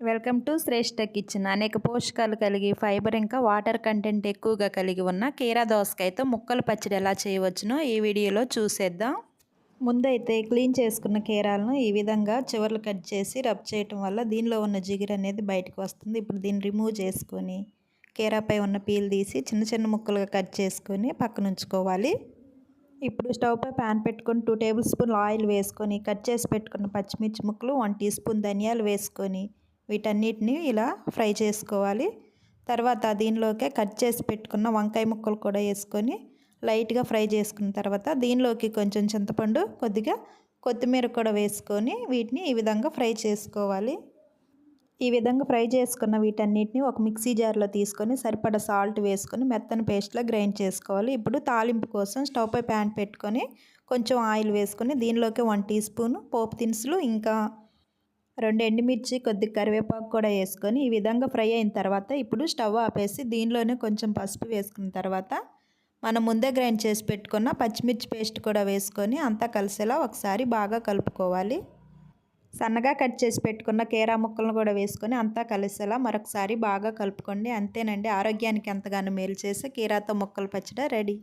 Welcome to Shreshtha kitchen. అనేక పోషకాలు కలిగి ఫైబర్ ఇంకా వాటర్ కంటెంట్ ఎక్కువగా కలిగి ఉన్న కీరా దోసకాయతో ముక్కల పచ్చడి ఎలా చేయవచ్చునో ఈ వీడియోలో చూసేద్దాం. ముందైతే క్లీన్ చేసుకున్న కీరాలను ఈ విధంగా చివర్లు కట్ చేసి రబ్ చేయటం వల్ల దీనిలో ఉన్న జిగురు అనేది బయటకు వస్తుంది. ఇప్పుడు దీన్ని రిమూవ్ చేసుకొని కీరాపై ఉన్న పీల్ తీసి చిన్న చిన్న ముక్కలుగా కట్ చేసుకొని పక్కన ఉంచుకోవాలి. ఇప్పుడు స్టవ్ పై ప్యాన్ పెట్టుకొని 2 టేబుల్ స్పూన్లు ఆయిల్ వేసుకొని కట్ చేసి పెట్టుకున్న పచ్చిమిర్చి ముక్కలు, 1 టీ స్పూన్ ధనియాలు వేసుకొని వీటన్నిటిని ఇలా ఫ్రై చేసుకోవాలి. తర్వాత దీనిలోకే కట్ చేసి పెట్టుకున్న వంకాయ ముక్కలు కూడా వేసుకొని లైట్గా ఫ్రై చేసుకున్న తర్వాత దీనిలోకి కొంచెం చింతపండు, కొద్దిగా కొత్తిమీర కూడా వేసుకొని వీటిని ఈ విధంగా ఫ్రై చేసుకోవాలి. ఈ విధంగా ఫ్రై చేసుకున్న వీటన్నిటిని ఒక మిక్సీ జార్లో తీసుకొని సరిపడా సాల్ట్ వేసుకొని మెత్తని పేస్ట్లా గ్రైండ్ చేసుకోవాలి. ఇప్పుడు తాలింపు కోసం స్టవ్ పై ప్యాన్ పెట్టుకొని కొంచెం ఆయిల్ వేసుకొని దీనిలోకి 1 టీ స్పూన్ పోపు దినుసులు, ఇంకా 2 ఎండుమిర్చి, కొద్దిగా కరివేపాకు కూడా వేసుకొని ఈ విధంగా ఫ్రై అయిన తర్వాత ఇప్పుడు స్టవ్ ఆపేసి దీనిలోనే కొంచెం పసుపు వేసుకున్న తర్వాత మనం ముందే గ్రైండ్ చేసి పెట్టుకున్న పచ్చిమిర్చి పేస్ట్ కూడా వేసుకొని అంతా కలిసేలా ఒకసారి బాగా కలుపుకోవాలి. సన్నగా కట్ చేసి పెట్టుకున్న కీరా ముక్కలను కూడా వేసుకొని అంతా కలిసేలా మరొకసారి బాగా కలుపుకోండి. అంతేనండి, ఆరోగ్యానికి ఎంతగానో మేలు చేసే కీరాతో ముక్కల పచ్చడి రెడీ.